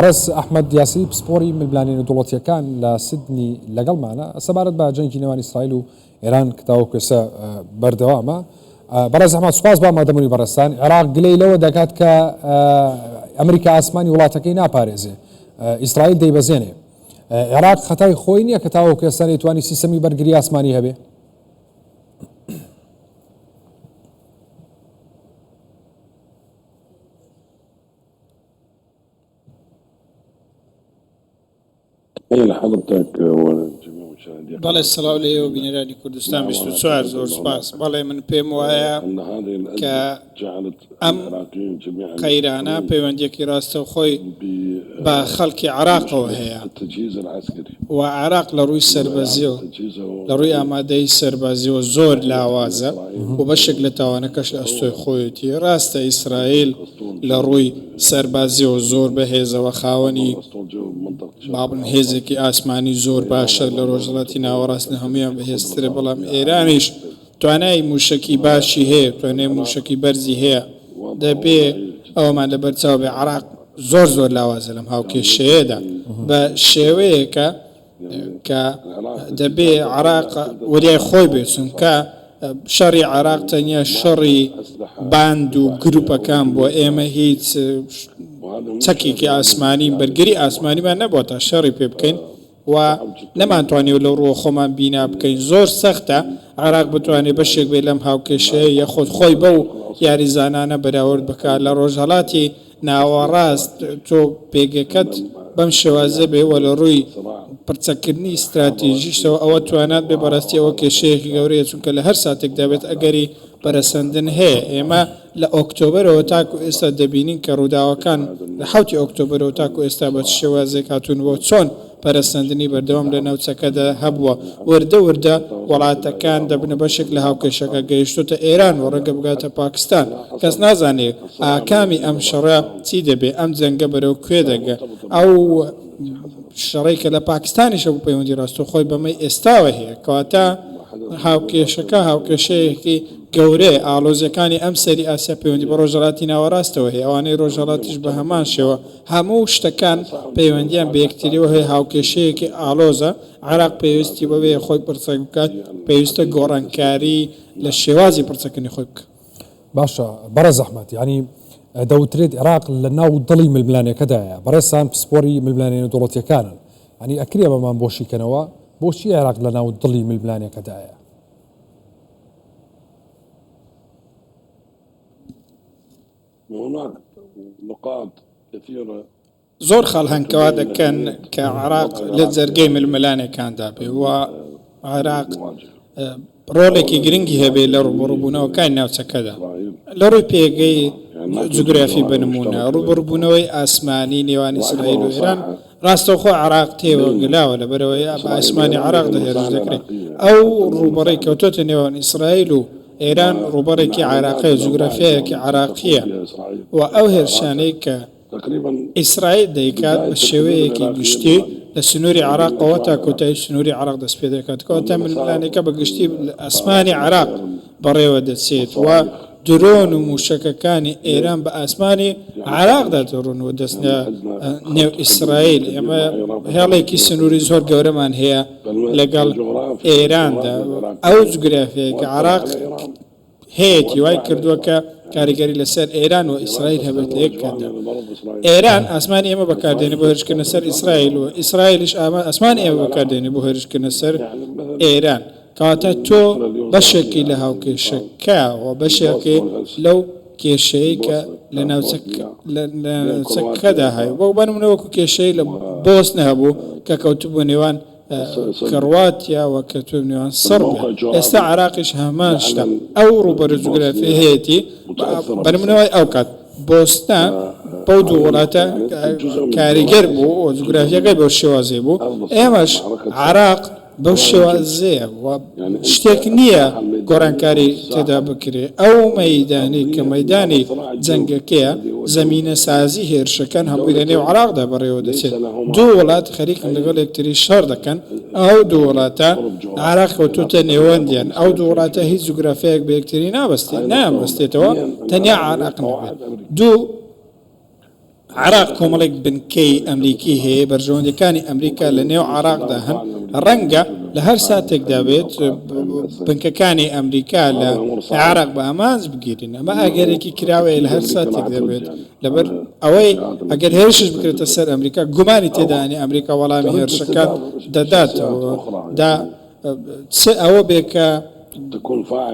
ڕێز ئەحمەد یاسری پسپۆری ململانێنە دوڵەتیەکان لە سیدنی لەگەڵمانە سەبارەت بە جەنگی نێوان ئیسرائیل و ئێران کە تاوەکوێسە بەردەوامە. بەڕێز ئەحمەد سوپاس با مادەمونی بەڕێستان. عێراق گلەی لەوە دەکات کە ئەمریکا ئاسمانی وڵاتەکەی ناپارێزێ، ئیسرائیل دەیبەزێنێ. عێراق خەتای خۆی نییە کە تاوەکوێسە نەیتوانی سیستەمی بەرگری ئاسمانی هەبێ؟ لحضرتك وجميع مشاهدي بەڵێ سڵاو لێ و بینەرانی کوردستان 24 زۆر سپاس. بەڵێ من پێم وایە کە ئەم قەیرانە پەیوەندیەکی ڕاستەوخۆی بە خەڵکی عێراقەوە هەیە و عێراق لە ڕووی سەربەزیەوە لە ڕووی ئامادەی سەربازیەوە زۆر لاوازە و بەشێک لە تاوانەکەش لە ئەستۆی خۆیەتی. ڕاستە ئیسرائیل لە ڕووی سەربازیەوە زۆر بەهێزەوە خاوەنی بابن هێزێکی ئاسمانی زۆر باشە لە ڕۆژهەڵاتی ناوەڕاستنە هەمویان بەهێزترە، بەڵام ئێرانیش توانای موشکی باشی هەیە، توانای موشکی بەرزی هەیە. دەبێ ئەومان لە بەرچاو بێ. عێراق زۆر زۆر لاوازە لەم هاوکێشەیەدا بە شێوەیەکە کە دەبێ عێراق وەریای خۆی بێت، چونکە شەڕی عێراق تەنیا شەڕی باند و گروپەکان بۆ ئێمە هیچ چەکێکی ئاسمانی بەرگری ئاسمانیمان نەبووە تا شەڕی پێ بکەین و نەمانتوانێت لەو ڕۆ خۆمان بینا بکەین. زۆر سەختە عێراق بتوانێت بەشێک بێت لەم هاوکێشەیە یەخۆت خۆی بەو یاریزانانە بەراورد بکات. لە ڕۆژهەڵاتی ناوەڕاست تۆ پێگەکەت بەم شێوازە بێ و لە ڕووی پرچەکردنی استراتیژیشەوە ئەوە توانات بێ بەڕاستی ئەوە کێشەیەکی گەورەیە، چونکە لە هەر ساتێک دەبێت ئەگەری بەرەسەندن هەیە. ئێمە لە ئۆکتۆبرەوە تاکو ئێستا دەبینین کە ڕووداوەکان لە 7 ئۆکتۆبرەوە تاکو ئێستا بە شێوازێک هاتوون بۆ چۆن پەرەسەندنی بەردەوام لە ناوچەکەدا هەبووە. وردە وردە وڵاتەکان دەبنە بەشێک لە هاوکێشەکە گەیشتوتە ئێران و ڕەنگە بگاتە پاکستان. کەس نازانێت ئاکامی ئەم شەڕە چی دەبێ، ئەم جەنگە بەرەو کوێ دەگە. ئەو شەڕی کە لە پاکستانیشە بوو پەیوەندی ڕاستەوخۆی بەمەی ئێستاوە هەیە، کەواتە هاوکێشەکە هاوکێشەیەکی گەورەیە. ئاڵۆزیەکانی ئەم سەری ئاسیا پەیوەندی بە ڕۆژهەڵاتی ناوەڕاستەوە هەیە، ئەوانەی ڕۆژهەڵاتیش بە هەمان شێوە هەموو شتەکان پەیوەندیان بە یەکتریەوە هەیە. هاوکێشەیەکی ئاڵۆزە. عێراق پێویستی بەوێ خۆی پرچەک بکات، پێویستە گۆڕانکاری لە شێوازی پرچەکردنی خۆی بکات. باشە بەڕێز ئەحمەد، یعنی دەوترێت عێراق لە ناو دڵی ململانەکەدایە. بەڕێزان پسپۆری ململانێنە دوڵەتیەکانن، ینی ئەکرێ بەمان بۆشیکەنەوە بۆچی عێراق لە ناو دڵی ململانەکەدایە؟ زۆر خەڵ هەنگەوا دەکەن کە عێراق لە جەرگەی ململانەکاندا بێ و عێراق ڕۆڵێکی گرنگی هەبێ لە ڕوبەڕووبوونەوەکانی ناوچەکەدا. لە ڕووی پێگەی جوگرافی بنمونە ڕوبەڕووبوونەوەی ئاسمانی نێوان ئیسرائیل و ئێران ڕاستەوخۆ عێراق تێوە گلاوە لەبەرەوەی بە ئاسمانی عێراق دەهێرش دەکرێت. ئەو ڕوبەڕی کەوتۆتە نێوان ئیسرائیل و ئێران ڕوبەڕێکی عێراقیە، جوگرافیایەکی عێراقیە و ئەو هێرشانەی کە ئیسرائیل دەیکات بە شێوەیەکی گشتی لە سنووری عێراقەوە تا کۆتایی سنووری عێراق دەست پێ دەکات. کەواتە ململانەکە بە گشتی ئاسمانی عێراق بەڕێوە دەچێت و درۆن و موشەکەکانی ئێران بە ئاسمانی عێراقدا دەڕۆن و دەستنە نێو ئیسرائیل. ئێمە هێڵێکی سنووری زۆر گەورەمان هەیە لەگەڵ ئێراندا. ئەو جوگرافیایەکە عێراق هەیەی وای کردووە کە کاریگەری لەسەر ئێران و ئیسرائیل هەبێت لە یەک کاتدا. ئێران ئاسمانی ئێمە بەکاردێنێ بۆ هێرشکردنە سەر ئیسرائیل و ئیسرائیلیش ئاسمانی ئێمە بەکاردێنێ بۆ هێرشکردنە سەر ئێران. کەواتە تۆ بەشێکی لە هاوکێشەکە و بەشێکی لەو کێشەیە کە لە ناوچەکەدا هەیە. بۆ بەنمونەوەکو کێشەی لە بۆسنە هەبوو کە کەوتبوو نێوان کڕواتیا و کەوتبوو نێوان سەربیا. ئێستا عێراقیش هەمان شتە. ئەو ڕوبەرە جوگرافی هەیەی بەنمونەوەی ئەو کات بۆستە بەو دوو وڵاتە کاریگەر بوو و جوگرافیەکەی بەو شێوازێ بوو. ئێمەش عێراق بەو شێوازەیە و شتێک نییە گۆڕانکاری تێدا بکرێ. ئەو مەیدانی کە مەیدانی جەنگەکەیە زەمینە سازی هێرشەکان هەمووی لە نێو عێراقدا بەڕێوە دەچێت. دوو وڵات خەریکن لەگەڵ یەکتری شەڕ دەکەن. ئەو دوو وڵاتە عێراق کەوتوتە نێوەندیان. ئەو دوو وڵاتە هیچ جوگرافیایەک بە یەکتری نابەستێتەوە، تەنیا عێراق نەبێت. دوو عراق کۆمەڵێک بنکەی ئەمریکی هەیە بەرژەوەندەکانی ئەمریکا لە نێو عراقدا هەن ڕەنگە لە هەر ساتێکدا بێت بنکەکانی ئەمریکا لە عراق بە ئامانج بگیرن ئەمە ئاگەرێکی کراوەیە لە هەر ساتێک دەبێت لەبەر ئەوەی ئەگەر هێرشش بکرێتە سەر ئەمریکا گومانی تێدانی ئەمریکا وەڵامی هێرشەکان دەداتەوە دا ئەوە بێکە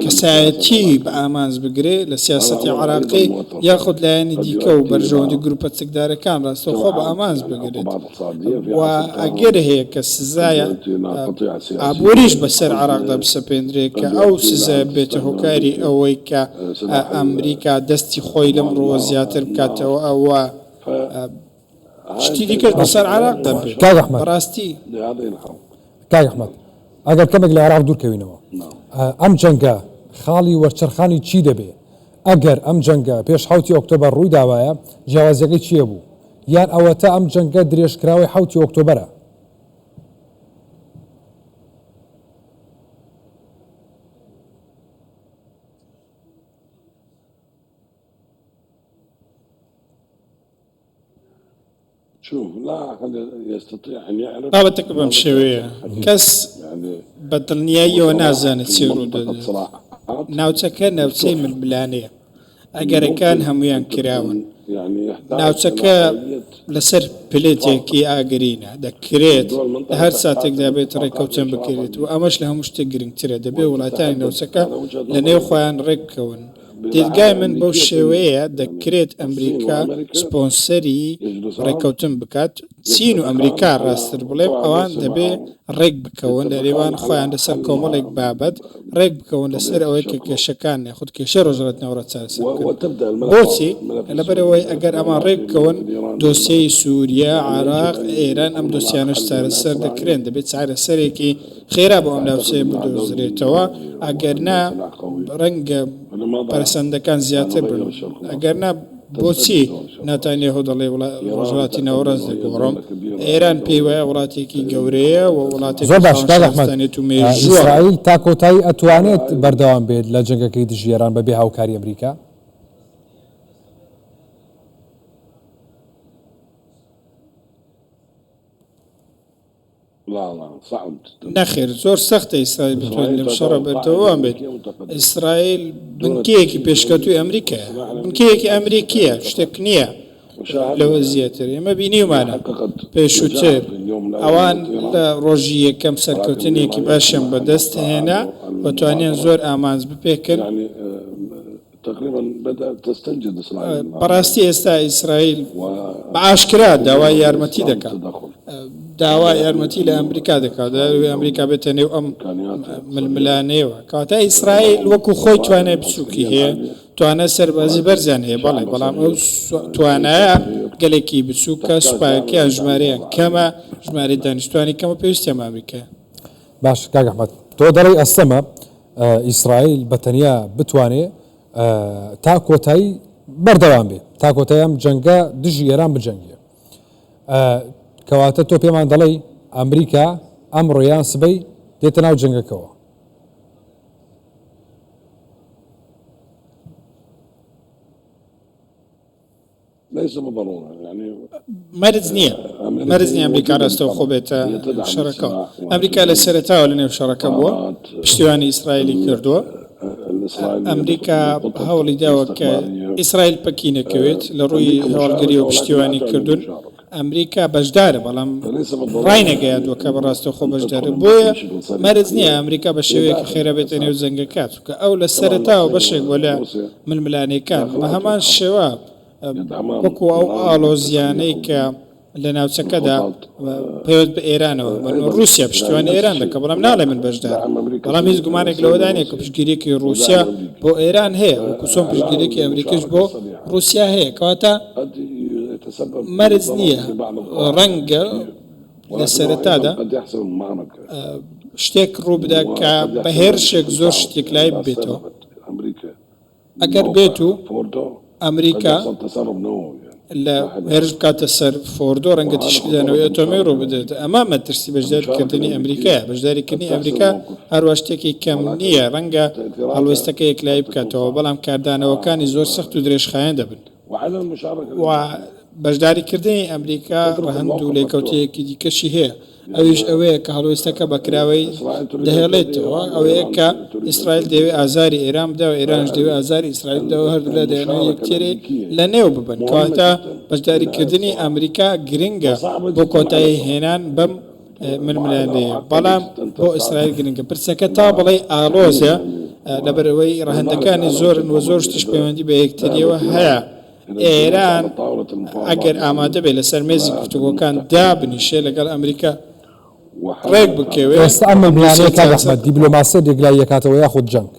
کەسایەتی بە ئامانج بگرێ لە سیاسەتی عراقی یاخود لایەنی دیکە و بەرژەوەندی گروپە چەکدارەکان ڕاستەوخۆ بە ئامانج بگرێت و ئەگەر هەیە کە سزایە ئابووریش بەسەر عراقدا بسەپێنرێت کە ئەو سزای بێتە هۆکاری ئەوەی کە ئەمریکا دەستی خۆی لەم ڕۆوە زیاتر بکاتەوە ئەوە شتی دیکەش بەسەر عراقدا بێت بەڕاستی کاک ئەحمەد ئەگەر کەمێک لە عراق دوورکەوینەوە ئەم جەنگە خاڵی وەرچەرخانی چی دەبێ ئەگەر ئەم جەنگە پێش 7 ئۆکتۆبەر ڕووی داوایە جیاوازیەکەی چییە بوو یان ئەوەتە ئەم جەنگە درێژکراوی 7 ئۆکتۆبەرە بابەتەکە بەم شێوەیە کەس بەدڵنیاییەوە نازانێت چی ڕوو دەدات ناوچەکە ناوچەی ململانەیە ئەگەرەکان هەمویان کراون ناوچەکە لەسەر پلێتێکی ئاگرینە دەکرێت لە هەر ساتێکدا بێت ڕێکەوتن بکرێت و ئەمەش لە هەموو شتێک گرنگترە دەبێ وڵاتانی ناوچەکە لە نێو خۆیان ڕێک بکەون دیدگای من بەو شێوەیە دەکرێت ئەمریکا سپۆنسەری ڕێکەوتن بکات چین و ئەمریکا ڕاستتر بڵێم ئەوان دەبێ ڕێک بکەون لە ێوان خۆیان لەسەر کۆمەڵێک بابەت ڕێک بکەون لەسەر ئەوەی کە کێشەکان خود کێشە ڕۆژڕەت نەوەڕە چارەسەر بۆچی لەبەرەوەی ئەگەر ئەمان ڕێک بکەون دۆسیەی سووریا عراق ئێران ئەم دۆسیانش چارەسەر دەکرێن دەبێت چارەسەرێکی خێرا بۆ ئەم ناوچەیە بدۆزرێتەوە ئەگەرنا ڕەنگە پەرسەندەکان زیاتر بن ئەگەرنا بۆچی ناتانیەهۆ دەڵێ وڵاتی ناوەڕاست دەگەڕۆم ئێران پێی وایە وڵاتێکی گەورەیە و وڵاتی زۆر باش و ئیسرائیل تا کۆتایی ئەتوانێت بەردەوام بێت لە جەنگەکەی دژی ئێران بەبێ هاوکاری ئەمریکا نەخێر زۆر سەختە ئیسرائیل بتوانێت لەم شەڕە بەردەوام بێت ئیسرائیل بنکەیەکی پێشکەوتوی ئەمریکایە بنکەیەکی ئەمریکیە شتێک نییە لەوە زیاتر ئێمە بینیومانە پێشووتر ئەوان لە ڕۆژی یەکەم سەرکەوتنێکی باشم بەدەست هێنا بەتوانیان زۆر ئامانج بپێکرد بەڕاستی ئێستا ئیسرائیل بەئاشکرا داوای یارمەتی دەکات داوای یارمەتی لە ئەمریکا دەکات ئەمریکا بێتە نێو ئەم ململانەیەوە کاتە ئیسرائیل وەکو خۆی توانای بچووکی هەیە توانە سەربازی بەرزیان هەیە بەڵێ بەڵام ئەو توانایە گەلێکی بچووکە سوپایەکەیان ژمارەیان کەمە ژمارەی دانیشتوانی کەمە پێویستیان ئەمریکا باش کاک ئەحمەد تۆ دەڵێی ئەستەمە ئیسرائیل بەتەنیا بتوانێت تا کۆتایی بەردەوام بێ تا کۆتایی ئەم جەنگە دژی ئێران بجەنگێ کەواتە تۆ پێمان دەڵێ ئەمریکا ئەم ڕۆیان سبەی دێتە ناو جەنگەکەەوە مەرج نییە مەرج نیە ئەمریکا ڕاستەوە خۆ بێتە شەڕەکە ئەمریکا لە سەرەتاوە لە نێو شەڕەکە بووە پشتیوانی ئیسرائیلی کردووە ئەمریکا هەوڵی داوە کە ئیسرائیل پەکی نەکەوێت لە ڕووی هەواڵگەری و پشتیوانی کردوون ئەمریکا بەشدارە بەڵام ڕای نەگەیاندووە کە بەڕاستە خۆ بەشدارە بۆیە مەرج نییە ئەمریکا بە شێوەیەکی خێرا بێتە نێو جەنگەکات کە ئەو لە سەرەتاوە بەشێک بۆ لە ململانەکان بە هەمان شێوە وەکو ئەو ئالۆزیانەی کە لە ناوچەکەدا پەیوەست بە ئێرانەوە رووسیا پشتیوانی ئێران دەکە بەڵام ناڵێ من بەشدار بەڵام هیچ گومانێک لەوەدانێک کە پشتگیریەکی رووسیا بۆ ئێران هەیە وەکو چۆن پشتگیریەکی ئەمریکیش بۆ رووسیا هەیە کەواتە مەرج نییە ڕەنگە لە سەرەتادا شتێک ڕوو بدە کە بە هێرشێک زۆر شتێک لای بێتەوە ئەگەر بێت و ئەمریکا لە هێرش بکاتە سەر فۆردۆ ڕەنگە تیشکدانەوەی ئۆتۆمی ڕوو بدێت ئەمە مەترسی بەشداریکردنی ئەمریکایە بەشداریکردنی ئەمریکا هەروە شتێکی کەم نییە ڕەنگە هەڵوێستەکە یەکلایی بکاتەوە بەڵام کاردانەوەکانی زۆر سەخت و درێژخایەن دەبن و بەشداریکردنی ئەمریکا بە هەندوو لێکەوتەیەکی دیکەشی هەیە ئەویش ئەوەیە کە هەڵوێستەکە بەکراوەی دەهێڵێتەوە ئەوەیە کە ئیسرائیل دەوێت ئازاری ئێران بدە و ئێرانش دەوێت ئازاری ئیسرائیل بدەوە هەردوو لە دەیانەوە یەکتێرێ لە نێو ببن کەواتە بەشداریکردنی ئەمریکا گرنگە بۆ کۆتایی هێنان بەم ململانەیە بەڵام بۆ ئیسرائیل گرنگە پرسەکە تا بڵێ ئالۆزە لەبەرەوەی ڕەهەندەکانی زۆرن و زۆر شتش پەیوەندی بە یەکتریەوە هەیە ئێران ئەگەر ئامادە بێت لەسەر مێزی گفتوگۆکان دابنیشێ لەگەڵ ئەمریکا ڕێک بکەوێت ئێستا ئەم ململانەیە کاک ئەحمەد دیبلۆماسی دێگلای یەکاتەوە یاخود جەنگ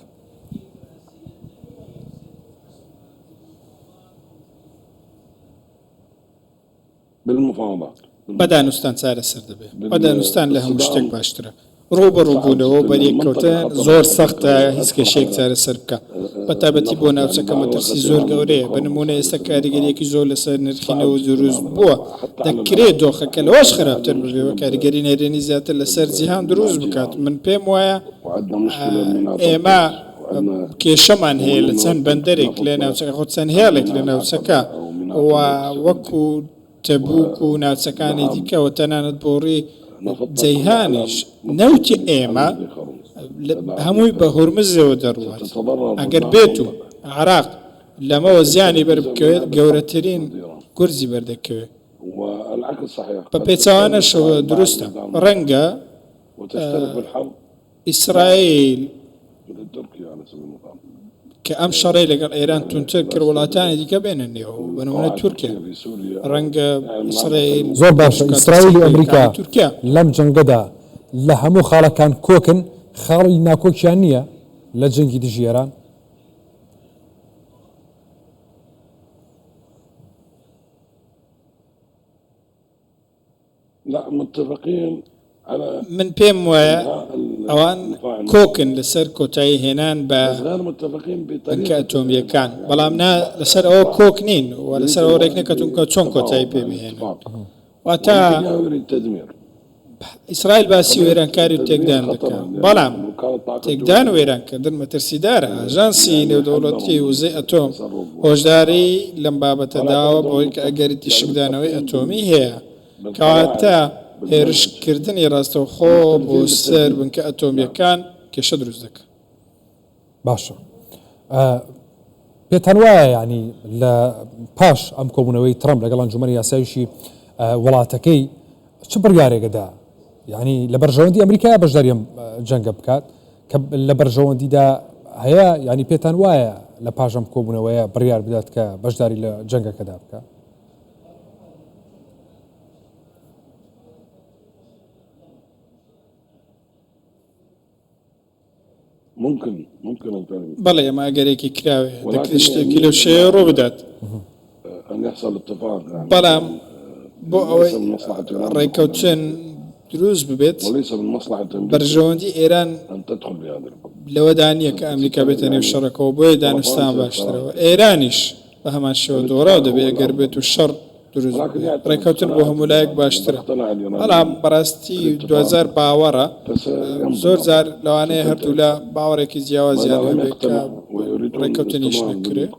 بالمفاوضات بەدانوستان چارەسەر دەبێت بەدانوستان لە هەموو شتێک باشترە ڕوبەڕووبوونەوە بەریەککەوتە زۆر سەختە هیچ کێشەیەک چارەسەر بکە بەتابەتی بۆ ناوچەکە مەترسی زۆر گەورەیە بە نمونە ئێستا کاریگەریەکی زۆر لەسەر نرخینەوە دروست بووە دەکرێت دۆخەکە لەوەش خراپتر بێەوە کاریگەری نێرێنی زیاتر لەسەر جیهان دروست بکات من پێم وایە ئێمە کێشەمان هەیە لە چەند بەندەرێک لە ناوچەکە خۆ چەند هێڵێک لە ناوچەکە وەکو تەبوک و ناوچەکانی دیکەوە تەنانەت بۆڕی جەیهانیش نەوتی ئێمە هەمووی بە هورمزەوە دەڕوات ئەگەر بێت و عراق لەمەوە زیانی بەربکەوێت گەورەترین گورزی بەردەکەوێت بە پێچوانەشەوە دروستە ڕەنگە ئیسرائیل کە ئەم شەڕی لەگەڵ ئێران تونتر کرد وڵاتانی دیکە بێنە نێوە بەنمونە تورکیا ڕەنگە ئیسرائیل زۆر باشە ئیسرائیل و ئەمریکا لەم جەنگەدا لە هەموو خاڵەکان کۆکن خاڵی ناکۆکیان نییە لە جەنگی دژی ئێران لا متفقين من پێم وایە ئەوان کۆکن لەسەر کۆتایی هێنان بە بنکە ئەتۆمیەکان بەڵام لەسەر ئەوە کۆک نین و لەسەر ئەوە ڕێک نەکەتون کە چۆن کۆتایی پێ بهێنن واتە ئیسرائیل باسی وێرانکاری و تێکدان دەکات بەڵام تێکدان و وێرانکردن مەترسیدارە ئاژانسی نێودەوڵەتی وزەی ئەتۆم هۆشداری لەم بابەتە داوە بۆی کە ئەگەری تیشکدانەوەی ئەتۆمی هەیە کەواتە هێرشکردنی ڕاستەوخۆ بۆ سەر بنکە ئەتۆمیەکان کێشە دروست دەکات باشە پێتان وایە ینی لە پاش ئەم کۆبوونەوەی ترامپ لەگەڵ ئەنجومەنی یاسایشی وڵاتەکەی چ بڕیارێکەدا ینی لە بەرژەوەندی ئەمریکا بەشداری ئەم جەنگە بکات کە لە بەرژەوەندیدا هەیە ینی پێتان وایە لە پاش ئەم کۆبوونەوەیە بڕیار بدات کە بەشداری لە جەنگەکەدا بکات ممكن بەڵێ ئەمە ئەگەرێکی کراوێ دەکرێت شتێکی لەو شێوە ڕۆ بدات أن يحصل اتفاق بەڵام بۆ ئەوەی ڕێکەوتن دروست ببێت وليس من مصلحة بەرژەوەندی ئێران أن تدخل بهذا الحكم لەوەدا نییە کە ئەمریکا بێتە نێو شەڕەکەەوە بۆیە دانوستان باشترەوە ئێرانیش بە هەمان شێوە دۆڕاو دەبێت ئەگەر بێت و شەڕ دروست ڕێکەوتن بۆ هەموو لایەک باشترە بەڵام بەڕاستی 2000 باوەڕە زۆر جار لەوانەیە هەردوو لە باوەڕێکی جیاوازیان هەبێت کە ڕێکەوتنیش نەکرێت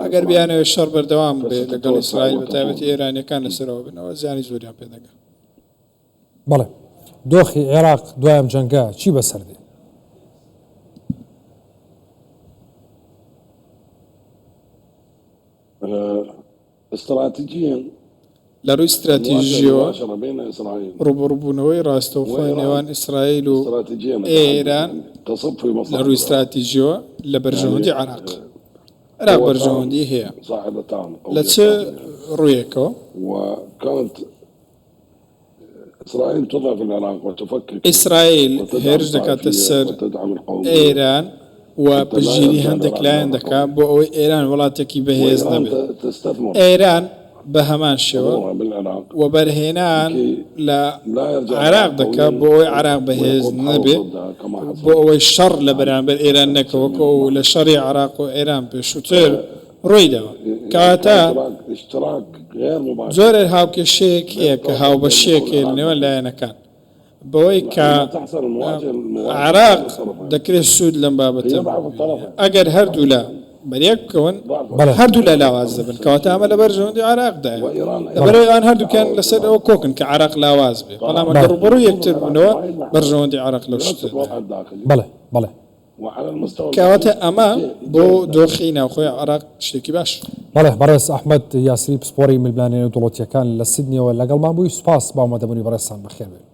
ئەگەر بیانەوە شەڕ بەردەوام بێت لەگەڵ ئیسرائیل بەتایبەتی ئێرانیەکان لەسەرەوە بنەوە زیانی زۆریان پێ دەگات بەڵێ دۆخی عێراق دوایم جەنگە چی بەسەردێ استراتيجيا لە ڕووی استراتیژیەوە ڕوبڕبوونەوەی ڕاستەوخۆی نێوان ئیسرائیل و ئێران لە ڕووی استراتیژیەوە لە بەرژەوەندی عێراق بەرژەوەندی هەیە لە چه ڕوویەکەوە ئیسرائیل هێرش دەکاتە سەر ئێران و پشگیری هەندێک لایەن دەکات بۆ ئەوەی ئێران وڵاتێکی بەهێز نەبێت ئێران بە هەمان شێوە و بەرهێنان لە عێراق دەکات بۆ ئەوەی عێراق بەهێز نەبێت بۆ ئەوەی شەڕ لە بەرامبەر ئێران نەکەوەکە و لە شەڕی عێراق و ئێران پێشووتر ڕوویداوە کەواتە زۆر هاوکێشەیەک هەیە کە هاوبەشەیەک لە نێوان لایەنەکان بەوەی کە عێراق دەکرێت سوود لەم بابەتە ئەگەر هەردوو لە بەریەکەون بەڵێ. هەردوو لە لاواز دەبن کەواتە ئەمە لە بەرژەوەندی عراقدا وإيران لەبەرەوەی ئەوان هەردووکیان لەسەرەوە کۆکن کە عراق لاواز بێ بەڵام ئەگەر ڕوبەڕووی یەکتر بنەوە بەرژەوەندی عراق لەو نفس شتە الوضع الداخلي بەڵێ بەڵێ وعلى المستوى کەواتە ئەمە بۆ دۆخی ناوخۆی عراق شتێکی باش بەڵێ بەڕێز ئەحمەد یاسری پسپۆری ملبلانێنە دوڵەتیەکان لە سیدنیەوە لەگەڵمان بووی سوپاس باومەدەبوونی بەڕێستان بەخێر بێت